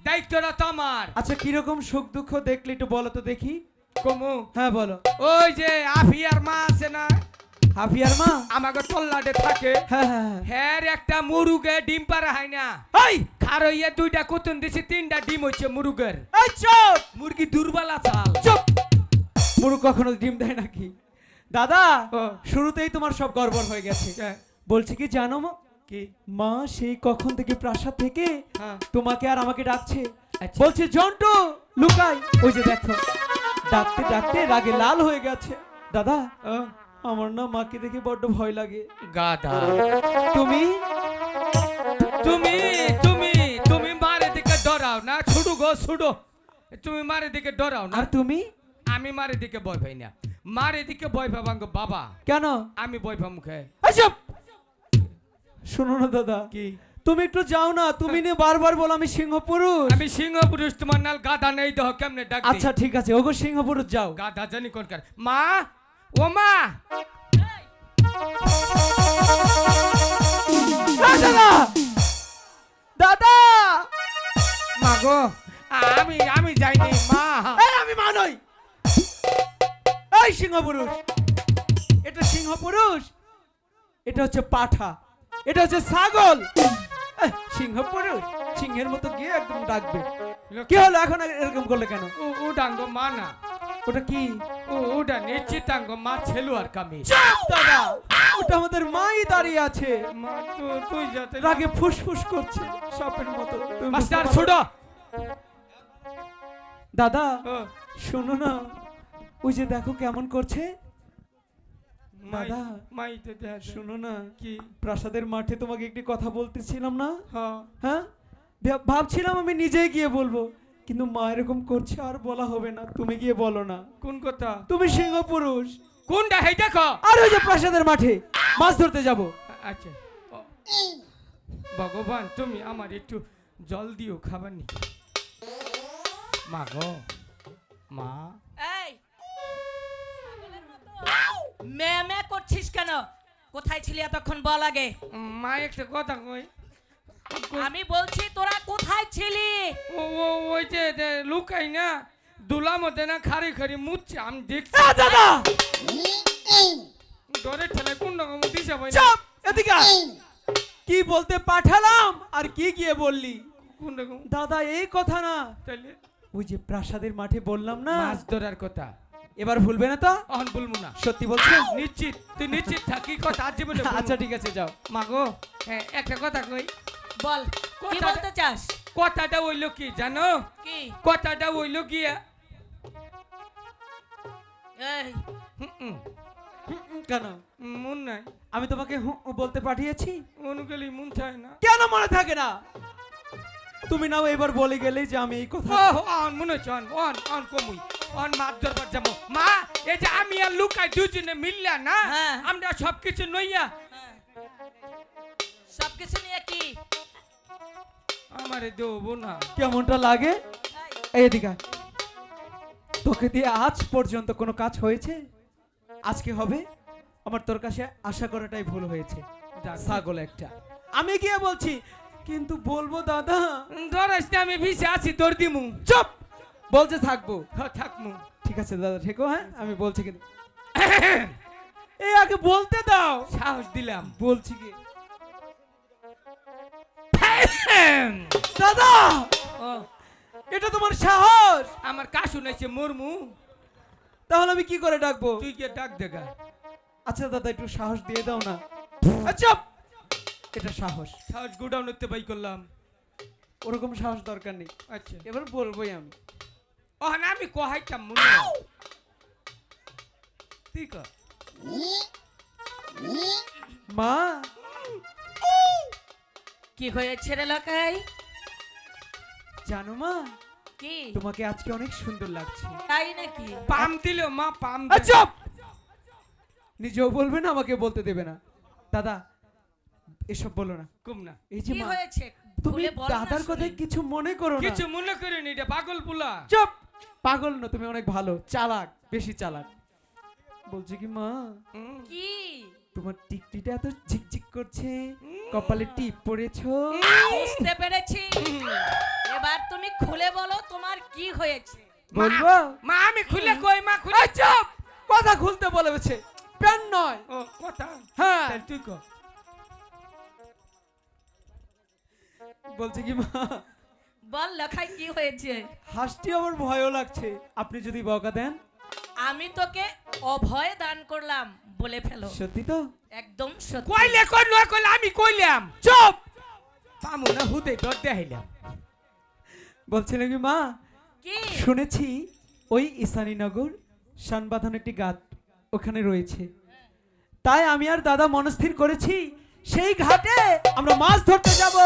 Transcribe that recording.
দায়িত্বটা তো আমার। আচ্ছা কিরকম সুখ দুঃখ দেখলে একটু বলো তো দেখি। কমু হ্যাঁ বলো। ওই যে আফিয়ার মা আছে না, হাফিয়ার মা? আমাকে টল্লাটে থাকে। হ্যাঁ হ্যাঁ হ্যাঁ। হ্যার একটা মুরুগে ডিম পাড়া হয় না। এই খারইয়া 2টা কুতুন দিছি, 3টা ডিম হচ্ছে মুরুগের। এই চুপ মুরগি দুর্বল আছাল। চুপ। মুরগ কখনো ডিম দেয় নাকি? দাদা ও। শুরুতেই তোমার সব গড়বড় হয়ে গেছে। হ্যাঁ। বলছি কি জানো মা, কি? মা সেই কখন থেকে প্রাসাদ থেকে হ্যাঁ। তোমাকে আর আমাকে ডাকছে। আচ্ছা। বলছে জন্টু লুকাই। ওই যে দেখো ডাকতে ডাকতে রাগে লাল হয়ে গেছে। দাদা ও, আমার না মাকে দেখে বড্ড ভয় লাগে। গাধা। তুমি তুমি তুমি তুমি মারে দিকে ডরাও না, ছুডু গো ছুডো। তুমি মারে দিকে ডরাও না। আর তুমি আমি মারে দিকে ভয় পাই না। মারে দিকে ভয় পাবাঙ্গ বাবা। কেন? আমি ভয় পাবো মুখে। আচ্ছা শোনো না দাদা, কি? তুমি একটু যাও না। তুমি নিয়ে বারবার বলো আমি সিংহ পুরুষ। আমি সিংহ পুরুষ, তোমার নাল গাধা নেই দেহ কেমনে ডাক দিই? আচ্ছা ঠিক আছে, ওগো সিংহ পুরুষ যাও। গাধা জানি কোনকার। মা, ও মা। দাদা দাদা মা গো, আমি যাইনি মা। এই আমি মা নই। এই সিংহ পুরুষ, এটা সিংহ পুরুষ, এটা হচ্ছে পাঠা, এটা হচ্ছে ছাগল। সিংহ পুরুষ সিংহের মতো গিয়ে একদম ডাকবে। কি হলো এখন এরকম করলে কেন? ও ডাঙ্গ মা না, ওটা কি? ওটা নিশ্চিতাঙ্গ মা ছেলু আর কামি। দাদা ওটা আমাদের মাই দাঁড়িয়ে আছে, মা তো তুই যাতে রাগে ফুসফুস করছে সাপের মতো। তুমি বুঝতে মাস্টার পারো? ছুডো। দাদা ও, শোনো না, ওই যে দেখো কেমন করছে। মাই দাদা মাই তো দেখা যায়। শোনো না, কি? প্রাসাদের মাঠে তোমাকে একটি কথা বলতেছিলাম না? হ্যাঁ। হ্যাঁ ভাবছিলাম আমি নিজেই গিয়ে বলবো, কিন্তু মা এরকম করছে আর বলা হবে না। তুমি গিয়ে বলো না। কোন কথা? তুমি সিংহ পুরুষ। কোনটা হেই দেখো। আর ওই যে প্রাসাদের মাঠে মাছ ধরতে যাব। আচ্ছা। ও, ভগবান তুমি আমার একটু জল দিও খাবার নি। মা গো, মা। এই মে করছিস কেন? কোথায় ছিলি এতক্ষণ বল আগে। মা একটা কথা কই। আমি বলছি তোরা কোথায় ছিলি? ও ও ওই যে লুকাই না, দুলা মধ্যে না খারি খারি মুচ্ছে আমি দেখছি। দাদা ডরে ঠেলে কোন রকম দিশা পাই না। চাপ এদিকে আয়। কি বলতে পাঠালাম আর কি গিয়ে বললি? কোন রকম? দাদা এই কথা না, তাইলে ওই যে প্রাসাদের মাঠে বললাম না, মাছ ধরার কথা। এবার ভুলবে না তো? অহন বলবো না। সত্যি বলছো? নিশ্চিত, তুই নিশ্চিত থাকি কথা আজ জীবনে বলবো না। আচ্ছা ঠিক আছে যাও। মা গো, হ্যাঁ একটা কথা কই। বল কি কথাটা- বলতে চাস? কথাটা হইলো কি জানো? কি? কথাটা হইলো গিয়া এই কেন? মন নাই। আমি তোমাকে বলতে পাঠিয়েছি? অনুগেলি মন চায় না। কেন মনে থাকে না? তুমি নাও এবার বলে গেলে যে আমি এই কথা। ও অন মনে হচ্ছে অন কমুই। অন মাছ ধরবার যাবো। মা এই যে আমি আর লুকাই দুজনে মিললা না, হ্যাঁ। আমরা সবকিছু নইয়া সবকিছু নিয়ে কি? আমারে দেবো না। কেমনটা লাগে? এই এদিকে আয়। তোকে দিয়ে আজ পর্যন্ত কোনো কাজ হয়েছে? আজকে হবে? আমার তোর কাছে আশা করাটাই ভুল হয়েছে। ছাগল একটা। আমি গিয়ে বলছি, কিন্তু বলবো দাদা। ধরাস না, আমি ভিসে আছি তোর দিমু। চুপ বলছে থাকবো। হ্যাঁ থাকমু। ঠিক আছে দাদা থেকো। হ্যাঁ আমি বলছি কিন্তু এই আগে বলতে দাও। সাহস দিলাম। বলছি কি দাদা, ও, এটা তোমার সাহস? আমার কাশু নাইছে মরমু। তাহলে আমি কি করে ডাকবো? তুই কে ডাক দেখা। আচ্ছা দাদা একটু সাহস দিয়ে দাও না। আচ্ছা এটা সাহস, সাহস গোডাউন হতে বাই করলাম। ওরকম সাহস দরকার নেই। আচ্ছা এবার বলবোই আমি। ও না আমি কহাইতাম মনে ঠিক মা কি হয়েছে রে লোকাই? জানো মা, কি তোমাকে আজকে অনেক সুন্দর লাগছে। তাই নাকি? পাম দিল মা পাম আচ্ছা নিজেও বলবে না, আমাকে বলতে দেবে না। দাদা এসব বলো না। কম না। এই যে কি মা, হয়েছে? তুমি খুলে বল না দাদার শুনি। কথায় কিছু মনে করো না। কিছু মনে করিনি, এটা পাগল পুলা। চুপ, পাগল না, তুমি অনেক ভালো, চালাক, বেশি চালাক। বলছি কি মা, কি? তোমার টিকটিটা এত ঝিকঝিক করছে, কপালে টিপ পড়েছো। বুঝতে পেরেছি। এবার তুমি কি হয়েছে? বলবো? মা আমি খুলে কই মা খুলে এই চুপ! কথা খুলতে বলেছে, প্যান নয়। ও কথা হ্যাঁ, তাহলে তুই কর। বলছে কি মা, বল লখাই কি হয়েছে? হাসটি আমার ভয়ও লাগছে, আপনি যদি বকা দেন। আমি তোকে অভয় দান করলাম, বলে ফেলো। সত্যি তো? একদম সত্যি। কইলে কই নয় কইলে আমি কইলাম। চুপ! পামু না হুদে ডর দেখাইলাম। বলছিলেন কি মা, কি? শুনেছি ওই ঈশানীনগর শানবাঁধান একটি ঘাট ওখানে রয়েছে, তাই আমি আর দাদা মনস্থির করেছি সেই ঘাটে আমরা মাছ ধরতে যাব।